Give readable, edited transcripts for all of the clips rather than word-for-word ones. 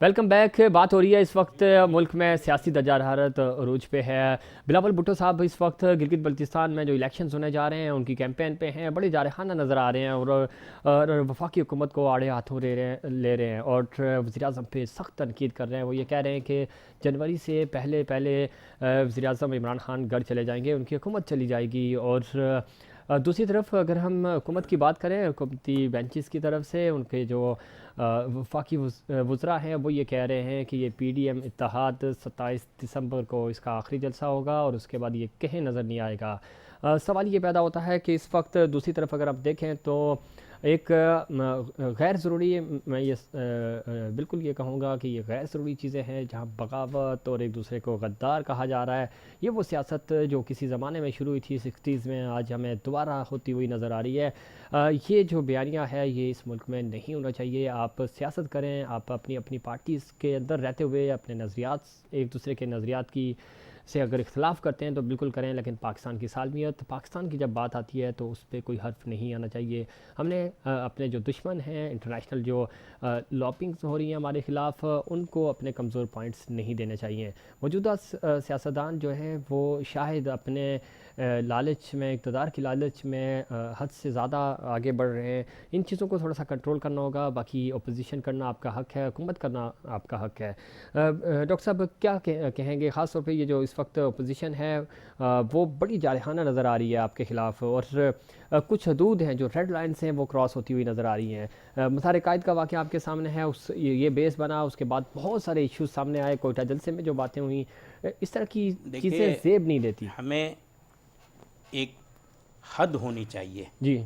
Welcome back. بات ہو رہی ہے اس وقت ملک میں سیاسی درجہ حرارت عروج پہ ہے. بلاول بھٹو صاحب اس وقت گلگت بلتستان میں جو الیکشنز ہونے جا رہے ہیں ان کی کیمپین پہ ہیں, بڑے جارحانہ نظر آ رہے ہیں اور وفاقی حکومت کو آڑے ہاتھوں لے رہے ہیں اور وزیر اعظم پہ سخت تنقید کر رہے ہیں. وہ یہ کہہ رہے ہیں کہ جنوری سے پہلے وزیر اعظم عمران خان گھر چلے جائیں گے, ان کی حکومت چلی جائے گی. اور دوسری طرف اگر ہم حکومت کی بات کریں, حکومتی بینچز کی طرف سے ان کے جو وفاقی وزراء ہیں وہ یہ کہہ رہے ہیں کہ یہ پی ڈی ایم اتحاد 27 دسمبر کو اس کا آخری جلسہ ہوگا اور اس کے بعد یہ کہیں نظر نہیں آئے گا. سوال یہ پیدا ہوتا ہے کہ اس وقت دوسری طرف اگر آپ دیکھیں تو ایک غیر ضروری, میں یہ بالکل یہ کہوں گا کہ یہ غیر ضروری چیزیں ہیں جہاں بغاوت اور ایک دوسرے کو غدار کہا جا رہا ہے. یہ وہ سیاست جو کسی زمانے میں شروع ہوئی تھی 60s میں, آج ہمیں دوبارہ ہوتی ہوئی نظر آ رہی ہے. یہ جو بیانیہ ہے یہ اس ملک میں نہیں ہونا چاہیے. آپ سیاست کریں, آپ اپنی پارٹیز کے اندر رہتے ہوئے اپنے نظریات, ایک دوسرے کے نظریات کی سے اگر اختلاف کرتے ہیں تو بالکل کریں, لیکن پاکستان کی سالمیت, پاکستان کی جب بات آتی ہے تو اس پہ کوئی حرف نہیں آنا چاہیے. ہم نے اپنے جو دشمن ہیں, انٹرنیشنل جو لابنگز ہو رہی ہیں ہمارے خلاف, ان کو اپنے کمزور پوائنٹس نہیں دینے چاہیے. موجودہ سیاستدان جو ہیں وہ شاید اپنے لالچ میں, اقتدار کی لالچ میں حد سے زیادہ آگے بڑھ رہے ہیں. ان چیزوں کو تھوڑا سا کنٹرول کرنا ہوگا. باقی اپوزیشن کرنا آپ کا حق ہے, حکومت کرنا آپ کا حق ہے. ڈاکٹر صاحب کیا کہیں گے, خاص طور پہ یہ جو اس وقت اپوزیشن ہے وہ بڑی جارحانہ نظر آ رہی ہے آپ کے خلاف, اور کچھ حدود ہیں جو ریڈ لائنس ہیں وہ کراس ہوتی ہوئی نظر آ رہی ہیں. مظاہر قائد کا واقعہ آپ کے سامنے ہے, یہ بیس بنا, اس کے بعد بہت سارے ایشوز سامنے آئے, کوئٹہ جلسے میں جو باتیں ہوئیں, اس طرح کی چیزیں زیب نہیں دیتی. ہمیں ایک حد ہونی چاہیے جی,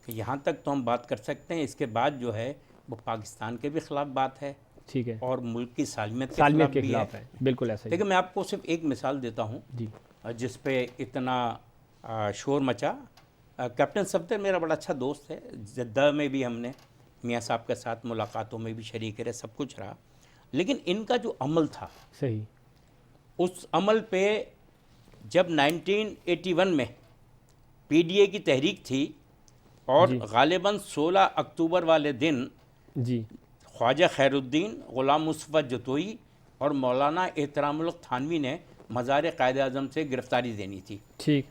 کہ یہاں تک تو ہم بات کر سکتے ہیں, اس کے بعد جو ہے وہ پاکستان کے بھی خلاف بات ہے ٹھیک ہے, اور ملک کی سالمیت کے سالمیت خلاف کے بھی خلاف ہے, بالکل ایسا ہی. لیکن میں آپ کو صرف ایک مثال دیتا ہوں جی جس پہ اتنا شور مچا. کیپٹن صفدر میرا بڑا اچھا دوست ہے, جدہ میں بھی ہم نے میاں صاحب کے ساتھ ملاقاتوں میں بھی شریک رہے, سب کچھ رہا, لیکن ان کا جو عمل تھا صحیح, اس عمل پہ جب 1981 میں پی ڈی اے کی تحریک تھی اور جی غالباً 16 اکتوبر والے دن جی خواجہ خیر الدین, غلام مصطفیٰ جتوئی اور مولانا احترام الحق تھانوی نے مزار قائد اعظم سے گرفتاری دینی تھی. ٹھیک,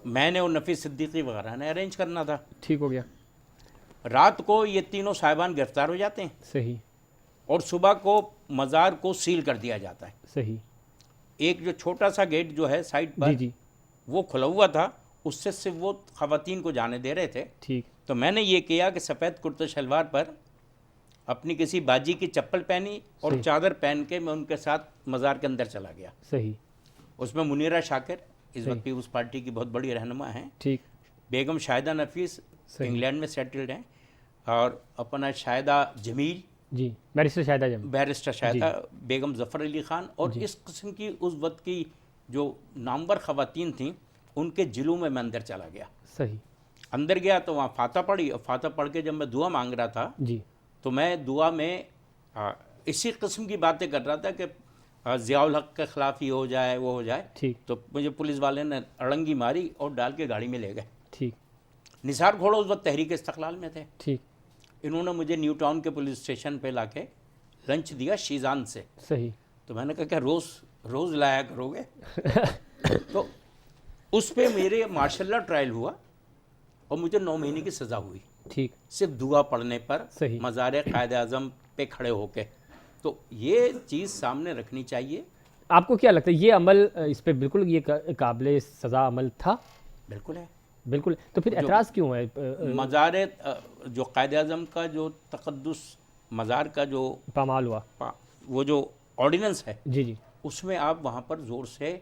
میں نے اور نفیس صدیقی وغیرہ نے ارینج کرنا تھا. ٹھیک ہو گیا, رات کو یہ تینوں صاحبان گرفتار ہو جاتے ہیں صحیح اور صبح کو مزار کو سیل کر دیا جاتا ہے. صحیح, ایک جو چھوٹا سا گیٹ جو ہے سائڈ پر جی جی وہ کھلا ہوا تھا, اس سے صرف وہ خواتین کو جانے دے رہے تھے. ٹھیک, تو میں نے یہ کیا کہ سفید کرتا شلوار پر اپنی کسی باجی کی چپل پہنی اور صحیح چادر پہن کے میں ان کے ساتھ مزار کے اندر چلا گیا. صحیح, اس میں منیرہ شاکر اس صحیح, وقت پیپلز پارٹی کی بہت بڑی رہنما ہیں, ٹھیک, بیگم شاہدہ نفیس صحیح, انگلینڈ میں سیٹلڈ ہیں, اور اپنا شاہدہ جمیل, جی, بیرسٹر شاہدہ جم, بیرسٹر شاہدہ, بیگم ظفر علی خان, اور جی, اس قسم کی اس وقت کی جو نامور خواتین تھیں ان کے جلوں میں اندر چلا گیا. صحیح, اندر گیا تو وہاں فاتحہ پڑھی, اور فاتحہ پڑھ کے جب میں دعا مانگ رہا تھا جی, تو میں دعا میں اسی قسم کی باتیں کر رہا تھا کہ ضیاء الحق کے خلاف ہی ہو جائے, وہ ہو جائے. ٹھیک, تو مجھے پولیس والے نے اڑنگی ماری اور ڈال کے گاڑی میں لے گئے. ٹھیک, نثار گھوڑا اس وقت تحریک استقلال میں تھے. ٹھیک, انہوں نے مجھے نیو ٹاؤن کے پولیس اسٹیشن پہ لا کے لنچ دیا شیزان سے. صحیح, تو میں نے کہا کہ روز لایا کرو گے. تو اس پہ میرے مارشل لا ٹرائل ہوا اور مجھے 9 مہینے کی سزا ہوئی, ٹھیک, صرف دعا پڑھنے پر صحیح. مزار قائد اعظم پہ کھڑے ہو کے. تو یہ چیز سامنے رکھنی چاہیے. آپ کو کیا لگتا ہے یہ عمل اس پہ بالکل یہ قابل سزا عمل تھا؟ بالکل ہے, بالکل. تو پھر اعتراض کیوں ہے؟ مزار جو قائد اعظم کا جو تقدس مزار کا جو پامال ہوا, وہ جو آرڈیننس ہے, جی جی, اس میں آپ وہاں پر زور سے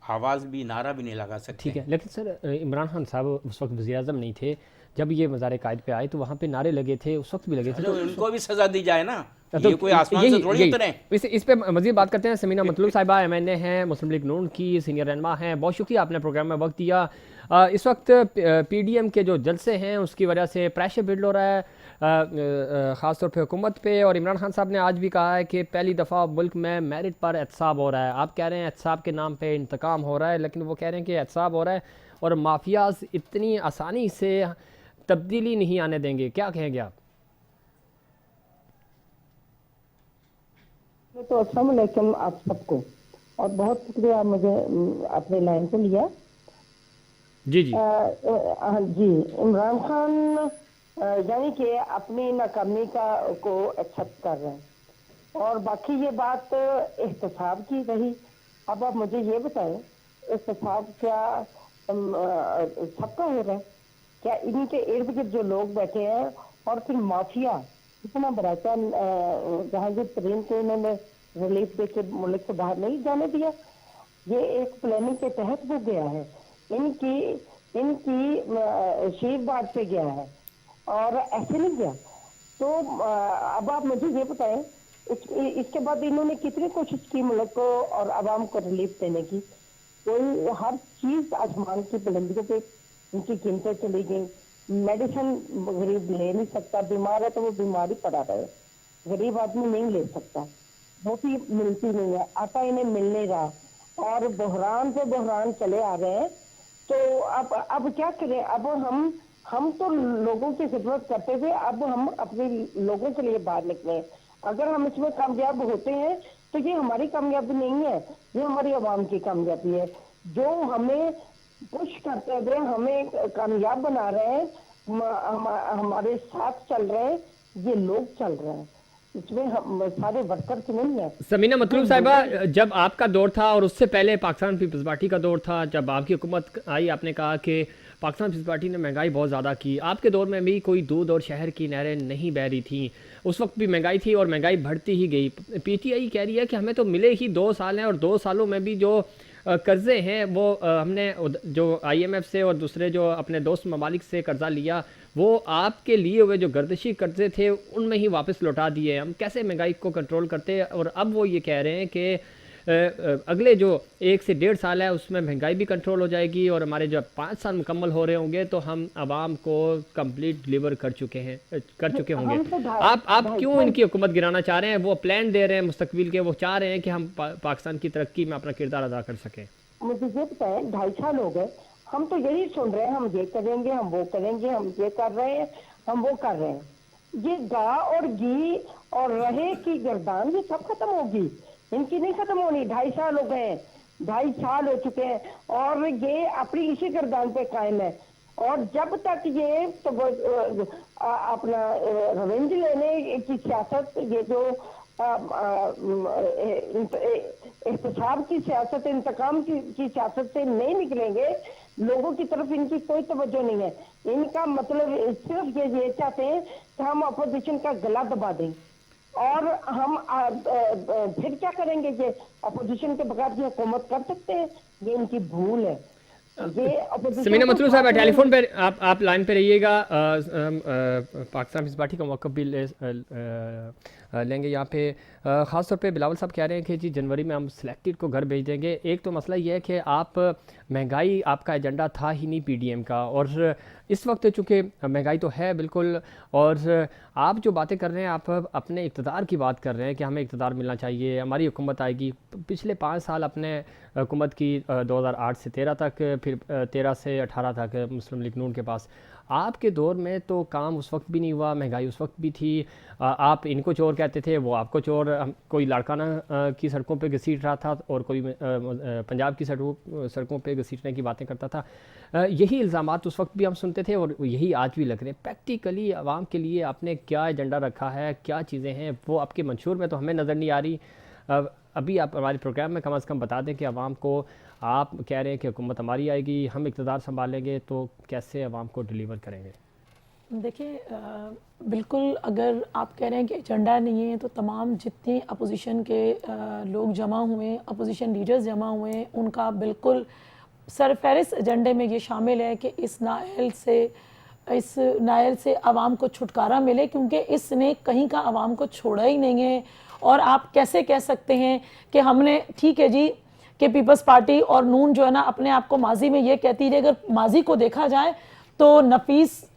آواز بھی, نعرہ بھی نہیں لگا سکتے. ٹھیک ہے, لیکن سر عمران خان صاحب اس وقت وزیر اعظم نہیں تھے جب یہ مزار قائد پہ آئے, تو وہاں پہ نعرے لگے تھے, اس وقت بھی لگے تھے. تو ان کو بھی سزا دی جائے نا, تو یہ کوئی آسمان سے تھوڑی اترے. اس پہ مزید بات کرتے ہیں. سمینہ مطلوب صاحبہ ایم این اے ہیں, مسلم لیگ نون کی سینئر رہنما ہیں, بہت شکریہ آپ نے پروگرام میں وقت دیا. اس وقت پی ڈی ایم کے جو جلسے ہیں اس کی وجہ سے پریشر بلڈ ہو رہا ہے خاص طور پہ حکومت پہ, اور عمران خان صاحب نے آج بھی کہا ہے کہ پہلی دفعہ ملک میں میرٹ پر احتساب ہو رہا ہے. آپ کہہ رہے ہیں احتساب کے نام پہ انتقام ہو رہا ہے, لیکن وہ کہہ رہے ہیں کہ احتساب ہو رہا ہے اور مافیاز اتنی آسانی سے تبدیلی نہیں آنے دیں گے. کیا کہیں گے آپ؟ तो अस्सलाम वालेकुम आप सबको, और बहुत शुक्रिया मुझे अपने लाइन को लिया। जी जी। जी, इमरान खान यानी कि अपनी नाकामी को एक्सेप्ट कर रहे हैं, और बाकी ये बात एहतसाब की रही। अब आप मुझे ये बताएं, एहतसाब क्या सबका हो रहा है? क्या इनके इर्द गिर्द जो लोग बैठे हैं, और फिर माफिया इतना बराता जहांगीर तरीन को इन्होंने रिलीफ दे के मुल्क से बाहर नहीं जाने दिया। ये एक प्लानिंग के तहत वो गया है, इनकी शीरबाद पे गया है, और ऐसे नहीं गया। तो अब आप मुझे ये बताएं, इसके बाद इन्होंने कितनी कोशिश की मुल्क को और आवाम को रिलीफ देने की। कोई हर चीज आसमान की बुलंदियों पे उनकी कीमतें चली गई। मेडिसिन गरीब ले नहीं सकता, बीमार है तो वो बीमारी पड़ा रहे, गरीब आदमी नहीं ले सकता, रोटी मिलती नहीं है, आटा इन्हें मिल नहीं रहा, और बहरान पे बहरान चले आ रहे हैं। तो अब क्या करें? अब हम तो लोगों की खिदमत करते थे, अब हम अपने लोगों के लिए बाहर निकले। अगर हम इसमें कामयाब होते हैं तो ये हमारी कामयाबी नहीं है, ये हमारी आवाम की कामयाबी है। जो हमें पुश करते थे, हमें कामयाब बना रहे हैं, हमारे साथ चल रहे हैं, ये लोग चल रहे हैं, इसमें हम सारे वर्कर्स नहीं है। समीना मतलूब साहिबा, जब आपका दौर था और उससे पहले पाकिस्तान पीपल्स पार्टी का दौर था, जब आपकी हुकूमत आई, आपने कहा कि पाकिस्तान पीपल्स पार्टी ने महंगाई बहुत ज़्यादा की। आपके दौर में भी कोई दूध और शहर की नहरें नहीं बह रही थी, उस वक्त भी महंगाई थी और महंगाई बढ़ती ही गई। पीटीआई कह रही है कि हमें तो मिले ही 2 साल हैं, और 2 सालों में भी जो कर्ज़े हैं वो हमने जो IMF से और दूसरे जो अपने दोस्त ममालिक से कर्ज़ा लिया, वो आपके लिए हुए जो गर्दिशी कर्ज़े थे उनमें ही वापस लौटा दिए। हम कैसे महंगाई को कंट्रोल करते हैं? और अब वो ये कह रहे हैं कि अगले जो 1 से 1.5 साल है उसमें महंगाई भी कंट्रोल हो जाएगी, और हमारे जब 5 साल मुकम्मल हो रहे होंगे तो हम आवाम को कंप्लीट डिलीवर कर चुके होंगे। आप क्यों इनकी हुकूमत गिराना चाह रहे हैं? वो प्लान दे रहे हैं मुस्तकबिल के, वो चाह रहे हैं कि हम पाकिस्तान की तरक्की में अपना किरदार अदा कर सकें। मुझे ये बताएं, 2.5 साल हो गए, हम तो यही सुन रहे हैं, हम ये करेंगे, हम वो करेंगे, हम ये कर रहे हैं, हम वो कर रहे हैं। ये गा और घी और रहे की गर्दान ये सब खत्म होगी, इनकी नहीं खत्म होनी। 2.5 साल हो गए, 2.5 साल हो चुके हैं, और ये अपनी इसी गर्दान पे कायम है। और जब तक ये तो अपना रिवेंज लेने की सियासत, ये जो एहतसाब की सियासत, इंतकाम की सियासत से नहीं निकलेंगे, लोगों की तरफ इनकी कोई तवज्जो नहीं है। इनका मतलब सिर्फ ये चाहते हैं कि हम अपोजिशन का गला दबा दें, और हम फिर क्या करेंगे? ये अपोजिशन के बगैर ये हुकूमत कर सकते हैं? ये इनकी भूल है। समीना मतलूब साहब टेलीफोन पर आप लाइन पे रहिएगा। पाकिस्तान पीपल्स पार्टी का मौक़िफ़ भी लेंगे यहाँ पे। ख़ास तौर पे बिलावल साहब कह रहे हैं कि जी जनवरी में हम सिलेक्टेड को घर भेज देंगे। एक तो मसला ये है कि आप महंगाई आपका एजेंडा था ही नहीं PDM का, और इस वक्त चूँकि महंगाई तो है बिल्कुल, और आप जो बातें कर रहे हैं, आप अपने इक़्तिदार की बात कर रहे हैं कि हमें इक़्तिदार मिलना चाहिए, हमारी हुकूमत आएगी। पिछले 5 साल अपने हुकूमत की 2008 से 13 तक, फिर 13 से 18 तक मुस्लिम लीग नून के पास। आपके दौर में तो काम उस वक्त भी नहीं हुआ, महंगाई उस वक्त भी थी। आप इनको चोर कहते थे, वो आपको चोर। कोई लाड़काना की सड़कों पे घसीट रहा था और कोई पंजाब की सड़कों पे घसीटने की बातें करता था। यही इल्ज़ामात उस वक्त भी हम सुनते थे और यही आज भी लग रहे हैं। प्रैक्टिकली आवाम के लिए आपने क्या एजेंडा रखा है, क्या चीज़ें हैं, वो आपके मंशूर में तो हमें नज़र नहीं आ रही। अभी आप हमारे प्रोग्राम में कम से कम बता दें कि आवाम को, आप कह रहे हैं कि हुकूमत हमारी आएगी, हम इक़्तिदार संभालेंगे, तो कैसे आवाम को डिलीवर करेंगे? देखिए, बिल्कुल अगर आप कह रहे हैं कि एजेंडा नहीं है, तो तमाम जितने अपोजिशन के लोग जमा हुए, अपोजिशन लीडर्स जमा हुए, उनका बिल्कुल सरफहरिस्त एजेंडे में ये शामिल है कि इस नायल से आवाम को छुटकारा मिले, क्योंकि इसने कहीं का आवाम को छोड़ा ही नहीं है। और आप कैसे कह सकते हैं कि हमने, ठीक है जी कि पीपल्स पार्टी और नून जो है ना अपने आप को माजी में ये कहती है, अगर माजी को देखा जाए तो नफीस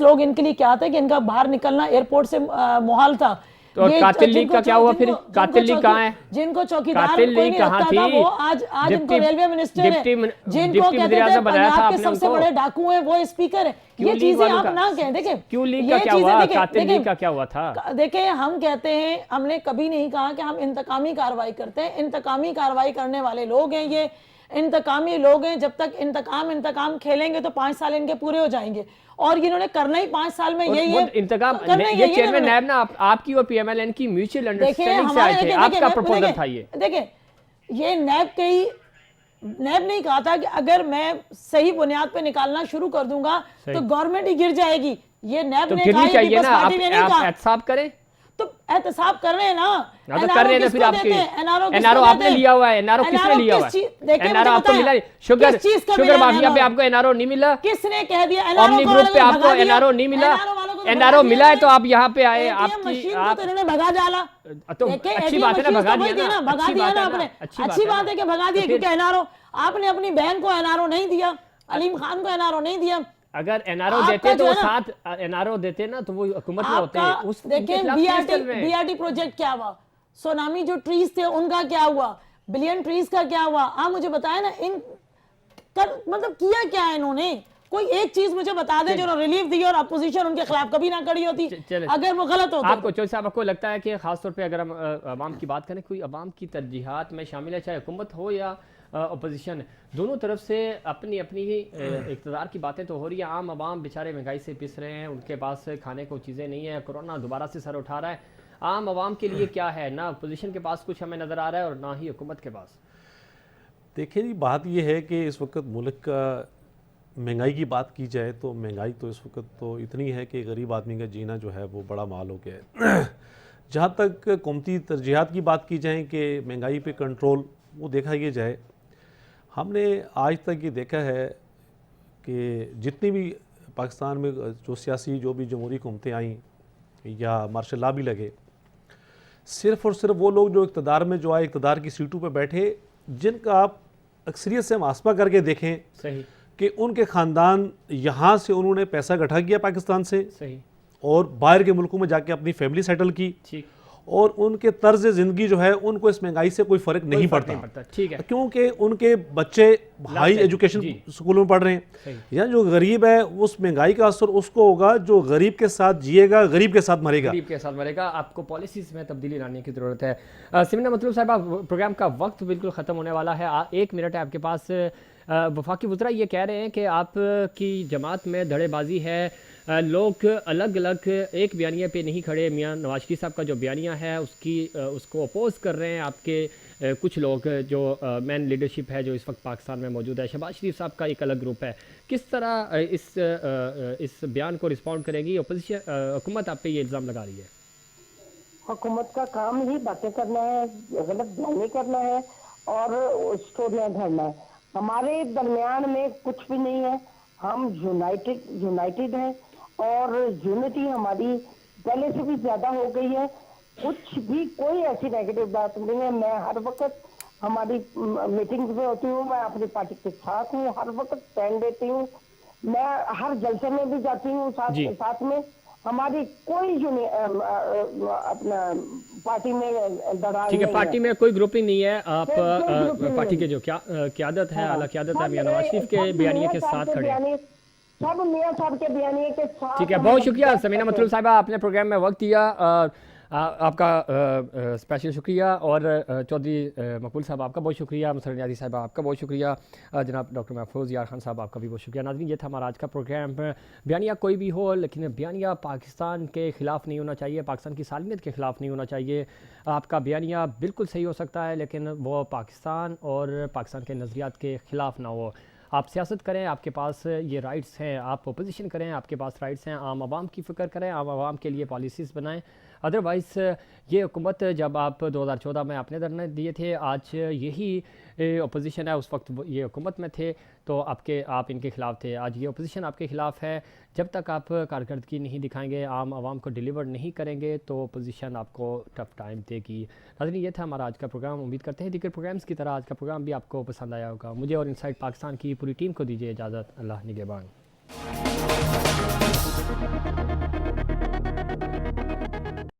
लोग इनके लिए क्या था कि इनका बाहर निकलना एयरपोर्ट से मुहाल था। तो ये कातिल लीग जिनको का क्या हुआ फिर? जिनको- कातिल लीग जिनको कहाँ है? जिनको चौकीदार कातिल कोई लीग नहीं कहाँ रखता था, थी? वो आज इनको रेलवे मिनिस्टर है। डिप्टी जिनको कहते वज़ीर थे आज़म बनाया था पंजाब के आपने सबसे उनको। बड़े डाकू हैं, वो स्पीकर है। क्यों ये लीग चीजें वालों आप का? ना कहें। देखिए क्यों लीग ये का क्या चीजें हुआ? देखिए- कातिल देखिए- लीग का क्या हुआ था? देखिए हम कहते हैं, हमने कभी नहीं कहा कि हम इंतकामी कार्रवाई करते हैं। इंतकामी कार्रवाई करने वाले लोग हैं, ये इंतकामी लोग हैं। जब तक इंतकाम खेलेंगे तो 5 साल इनके पूरे हो जाएंगे, और इन्होंने करना ही 5 साल में यही है। इंतकाम करना ही ये यही है चेयरमैन इन्होंने। नायब ना आपकी और पीएमएलएन की म्यूचुअल देखिए अंडरस्टैंडिंग से हमारे आए थे, आपका प्रपोजल था ये। देखिए ये नैब ने ही कहा था कि अगर मैं सही बुनियाद पे निकालना शुरू कर दूंगा तो गवर्नमेंट ही गिर जाएगी। ये नैब तो ने गिरनी कहा, चाहिए पीपल्स ना, पार्टी ने नहीं आप कहा। एहतसाब करें। तो एहतसाब कर रहे हैं ना। हाँ तो कर रहे हैं ना, फिर आपके एनआरओ आपने लिया हुआ है। एनआरओ किसने लिया हुआ है? एनआरओ आपको मिला? शुगर माफिया पे आपको एनआरओ नहीं मिला? किसने कह दिया? ओमनी ग्रुप पे आपको एनआरओ नहीं मिला? एनआरओ मिला है तो आप यहाँ पे आए। आपकी तो इन्होंने भगा डाला। तो अच्छी बात है ना, भगा दिया ना, भगा दिया ना आपने। अच्छी बात है कि भगा दिया, क्योंकि एनआरओ आपने अपनी बहन को एनआरओ नहीं दिया, अलीम खान को एनआरओ नहीं दिया। अगर एनआरओ देते तो वो साथ एनआरओ देते ना, तो वो हुकूमत में होते हैं। उस देखिए बीआरटी प्रोजेक्ट क्या हुआ, सोनामी जो ट्रीज थे उनका क्या हुआ, बिलियन ट्रीज का क्या हुआ, आप मुझे बताए ना। मतलब किया क्या है इन्होंने? कोई एक चीज मुझे बता दें जो रिलीफ दी और अपोजिशन उनके खिलाफ कभी ना खड़ी होती अगर वो गलत होता। आपको चौधरी साहब, आपको लगता है कि खासतौर पे अगर हम अवाम की बात करें, कोई अवाम की तरजीहात में शामिल है, चाहे हुकूमत हो या अपोजिशन, दोनों तरफ से अपनी अपनी इक़्तिदार की बातें तो हो रही है। आम आवाम बेचारे महंगाई से पिस रहे हैं, उनके पास खाने को चीज़ें नहीं है, कोरोना दोबारा से सर उठा रहा है। आम आवाम के लिए क्या है? ना अपोजिशन के पास कुछ हमें नज़र आ रहा है और ना ही हुकूमत के पास। देखिए जी, बात ये है कि इस वक्त मुल्क का महंगाई की बात की जाए तो महंगाई तो इस वक्त तो इतनी है कि गरीब आदमी का जीना जो है वो बड़ा माल हो गया है। जहाँ तक कौमती तरजीहात की बात की जाए कि महंगाई पे कंट्रोल वो देखा ये जाए, हमने आज तक ये देखा है कि जितनी भी पाकिस्तान में जो सियासी जो भी जमहूरी हुकूमतें आईं या मार्शल लॉ भी लगे, सिर्फ़ और सिर्फ वो लोग जो इक़्तिदार में जो आए, इक़्तिदार की सीटों पर बैठे, जिनका आप अक्सरियत से मुहासबा करके देखें सही कि उनके ख़ानदान यहाँ से उन्होंने पैसा इकट्ठा किया पाकिस्तान से सही और बाहर के मुल्कों में जाके अपनी फैमिली सेटल की, ठीक, और उनके तर्ज ज़िंदगी जो है उनको इस महंगाई से कोई फ़र्क नहीं पड़ता। ठीक है, क्योंकि उनके बच्चे हाई एजुकेशन स्कूलों में पढ़ रहे हैं। या जो गरीब है उस महंगाई का असर उसको होगा जो गरीब के साथ जिएगा, गरीब के साथ मरेगा। गरीब के साथ मरेगा। आपको पॉलिसीज़ में तब्दीली लाने की ज़रूरत है। सिमना मतलूब साहिबा, प्रोग्राम का वक्त बिल्कुल ख़त्म होने वाला है, 1 मिनट है आपके पास। वफाकी वज़रा ये कह रहे हैं कि आपकी जमात में धड़ेबाजी है, लोग अलग अलग एक बयानिया पे नहीं खड़े। मियां नवाज शरीफ साहब का जो बयानिया है उसको अपोज़ कर रहे हैं आपके कुछ लोग, जो मेन लीडरशिप है जो इस वक्त पाकिस्तान में मौजूद है। शहबाज शरीफ साहब का एक अलग ग्रुप है। किस तरह इस बयान को रिस्पॉन्ड करेगी अपोजिशन? हुकूमत आप पे ये इल्ज़ाम लगा रही है। हुकूमत का काम ही बातें करना है, गलत बयानी करना है और स्टोरियां धरना है। हमारे दरमियान में कुछ भी नहीं है, हम यूनाइटेड हैं और यूनिटी हमारी पहले से भी ज्यादा हो गई है। कुछ भी कोई ऐसी नेगेटिव बात नहीं है। मैं हर वक्त हमारी मीटिंग्स में होती हूँ, मैं अपनी पार्टी के साथ हूँ, हर वक्त स्टैंड देती हूँ, मैं हर जलसे में भी जाती हूँ साथ में। हमारी कोई अपना पार्टी में दरार ठीक है, नहीं पार्टी में कोई ग्रुपिंग नहीं है। आप पार्टी के जो क्यादत है, आला क्यादत है, मियां नवाज शरीफ के बयानिए के साथ खड़े हैं। सब मियां साहब के बयानिए के साथ। ठीक है, बहुत शुक्रिया समीना मतलूब साहिबा, आपने प्रोग्राम में वक्त दिया, आपका स्पेशल शुक्रिया। और चौधरी मकबूल साहब आपका बहुत शुक्रिया, मुसर्रत नियाज़ी साहिबा आपका बहुत शुक्रिया, जनाब डॉक्टर महफूज यार खान साहब आपका भी बहुत शुक्रिया। नाज़रीन, ये था हमारा आज का प्रोग्राम। बयानिया कोई भी हो, लेकिन बयानिया पाकिस्तान के ख़िलाफ़ नहीं होना चाहिए, पाकिस्तान की सालमियत के ख़िलाफ़ नहीं होना चाहिए। आपका बयानिया बिल्कुल सही हो सकता है, लेकिन वो पाकिस्तान और पाकिस्तान के नज़रियात के ख़िलाफ़ ना हो। आप सियासत करें, आपके पास ये राइट्स हैं, आप अपोजिशन करें, आपके पास राइट्स हैं, आम आवाम की फ़िक्र करें, आम आवाम के लिए पॉलिसीज़ बनाएं। अदरवाइज़ ये हुकूमत जब आप 2014 में आपने धरने दिए थे, आज यही अपोजिशन है, उस वक्त ये हुकूमत में थे तो आप इनके ख़िलाफ़ थे, आज ये अपोजिशन आपके ख़िलाफ़ है। जब तक आप कारकर्दगी नहीं दिखाएंगे, आम आवाम को डिलीवर नहीं करेंगे, तो अपोजिशन आपको टफ टाइम देगी। नाज़रीन, ये था हमारा आज का प्रोग्राम। उम्मीद करते हैं दीगर प्रोग्राम्स की तरह आज का प्रोग्राम भी आपको पसंद आया होगा। मुझे और इनसाइड पाकिस्तान की पूरी टीम को दीजिए इजाज़त। अल्लाह निगहबान।